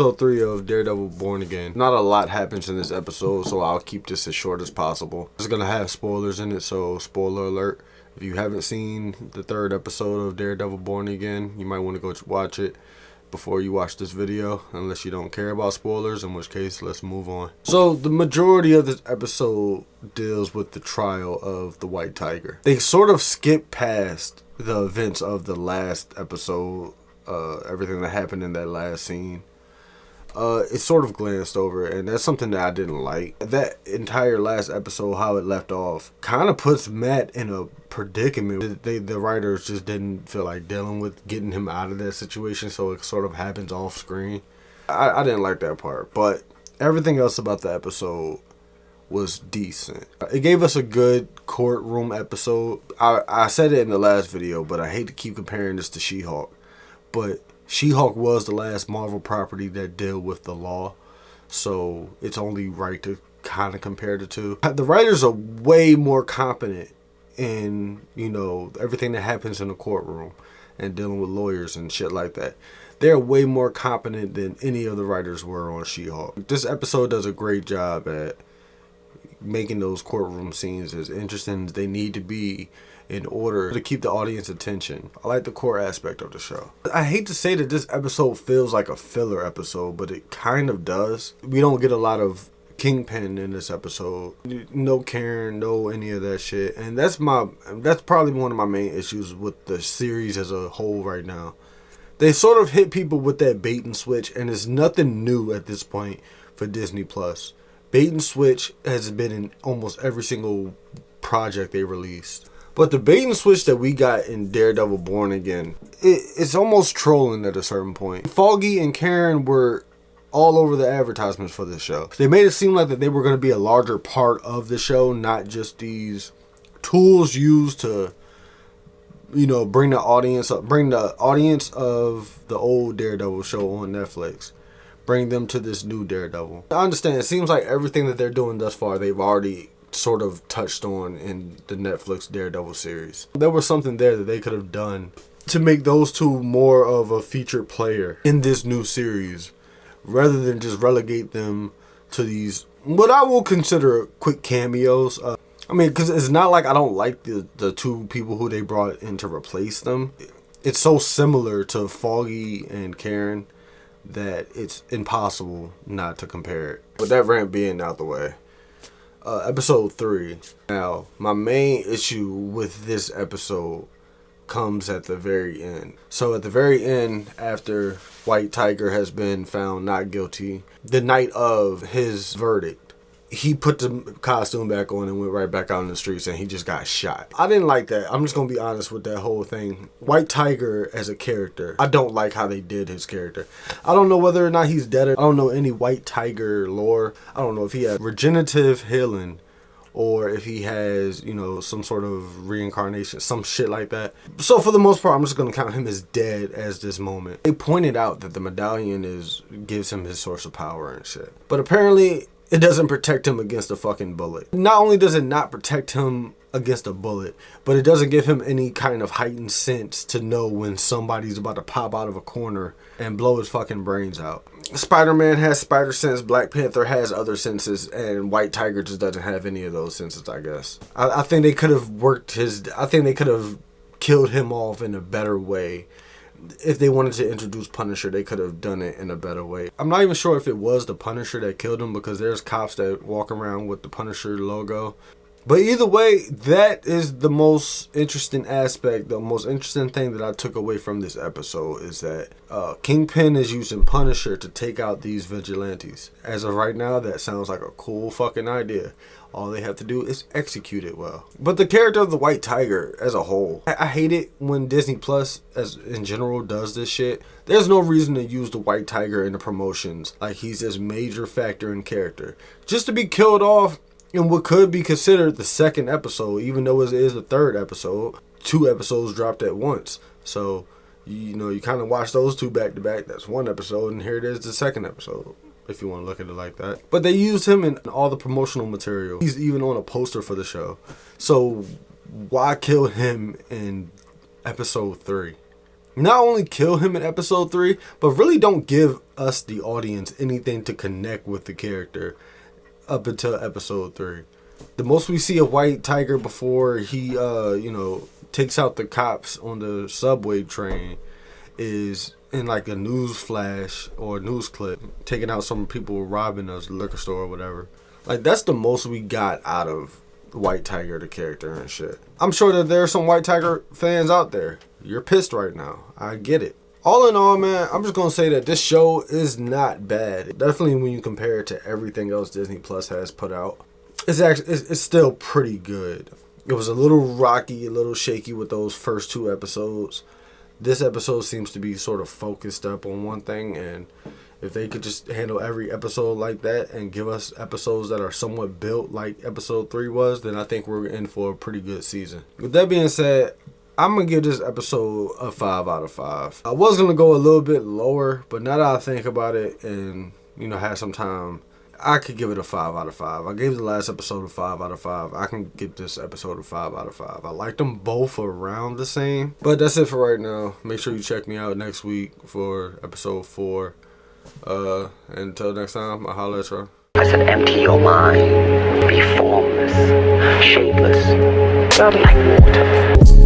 episode 3 of Daredevil Born Again. Not a lot happens in this episode, so I'll keep this as short as possible. It's gonna have spoilers in it, so spoiler alert. If you haven't seen the 3rd episode of Daredevil Born Again, you might want to go watch it before you watch this video, unless you don't care about spoilers, in which case let's move on. So the majority of this episode deals with the trial of the White Tiger. They sort of skip past the events of the last episode, everything that happened in that last scene. It's sort of glanced over, and that's something that I didn't like. That entire last episode, how it left off, kind of puts Matt in a predicament. The writers just didn't feel like dealing with getting him out of that situation, so it sort of happens off screen. I didn't like that part, but everything else about the episode was decent. It gave us a good courtroom episode. I said it in the last video, but I hate to keep comparing this to She-Hulk, but She-Hulk was the last Marvel property that dealt with the law, so it's only right to kind of compare the two. The writers are way more competent in, everything that happens in the courtroom and dealing with lawyers and shit like that. They're way more competent than any of the writers were on She-Hulk. This episode does a great job at making those courtroom scenes as interesting as they need to be in order to keep the audience attention. I like the core aspect of the show. I hate to say that this episode feels like a filler episode, but it kind of does. We don't get a lot of Kingpin in this episode. No Karen, no any of that shit. And that's probably one of my main issues with the series as a whole right now. They sort of hit people with that bait and switch, and it's nothing new at this point for Disney Plus. Bait and switch has been in almost every single project they released. But the bait and switch that we got in Daredevil Born Again, it's almost trolling at a certain point. Foggy and Karen were all over the advertisements for this show. They made it seem like that they were going to be a larger part of the show, not just these tools used to, bring the audience up, bring the audience of the old Daredevil show on Netflix, bring them to this new Daredevil. I understand, it seems like everything that they're doing thus far, they've already sort of touched on in the Netflix Daredevil series. There was something there that they could have done to make those two more of a featured player in this new series, rather than just relegate them to these, what I will consider quick cameos. Because it's not like I don't like the two people who they brought in to replace them. It's so similar to Foggy and Karen that it's impossible not to compare it. With that rant being out the way, episode 3. Now, my main issue with this episode comes at the very end. So at the very end, after White Tiger has been found not guilty, the night of his verdict, he put the costume back on and went right back out in the streets, and he just got shot. I didn't like that. I'm just gonna be honest with that whole thing. White Tiger as a character, I don't like how they did his character. I don't know whether or not he's dead. I don't know any White Tiger lore. I don't know if he has regenerative healing, or if he has, some sort of reincarnation, some shit like that. So for the most part, I'm just going to count him as dead as this moment. They pointed out that the medallion gives him his source of power and shit. But apparently, it doesn't protect him against a fucking bullet. Not only does it not protect him against a bullet, but it doesn't give him any kind of heightened sense to know when somebody's about to pop out of a corner and blow his fucking brains out. Spider-Man has spider sense, Black Panther has other senses, and White Tiger just doesn't have any of those senses, I guess. I think they could have I think they could have killed him off in a better way. If they wanted to introduce Punisher, they could have done it in a better way. I'm not even sure if it was the Punisher that killed him, because there's cops that walk around with the Punisher logo. But either way, that is the most interesting aspect, the most interesting thing that I took away from this episode is that Kingpin is using Punisher to take out these vigilantes. As of right now, that sounds like a cool fucking idea. All they have to do is execute it well. But the character of the White Tiger as a whole, I hate it when Disney Plus, as in general, does this shit. There's no reason to use the White Tiger in the promotions like he's this major factor in character, just to be killed off in what could be considered the 2nd episode, even though it is the 3rd episode. 2 episodes dropped at once. So, you kind of watch those 2 back to back. That's 1 episode, and here it is, the 2nd episode, if you want to look at it like that. But they used him in all the promotional material. He's even on a poster for the show. So, why kill him in episode 3? not only kill him in episode 3, but really don't give us, the audience, anything to connect with the character up until episode 3. The most we see of White Tiger before he, takes out the cops on the subway train is in like a news flash or a news clip, taking out some people robbing a liquor store or whatever. Like, that's the most we got out of White Tiger, the character and shit. I'm sure that there are some White Tiger fans out there. You're pissed right now. I get it. All in all, man, I'm just gonna say that this show is not bad. Definitely when you compare it to everything else Disney Plus has put out, it's still pretty good. It was a little rocky, a little shaky with those first 2 episodes. This episode seems to be sort of focused up on one thing, and if they could just handle every episode like that and give us episodes that are somewhat built like episode 3 was, then I think we're in for a pretty good season. With that being said, I'm going to give this episode a 5 out of 5. I was going to go a little bit lower, but now that I think about it and, have some time, I could give it a 5 out of 5. I gave the last episode a 5 out of 5. I can give this episode a 5 out of 5. I like them both around the same. But that's it for right now. Make sure you check me out next week for episode 4. Until next time, I'll holler at y'all. I said empty your mind. Be formless, shapeless, like water.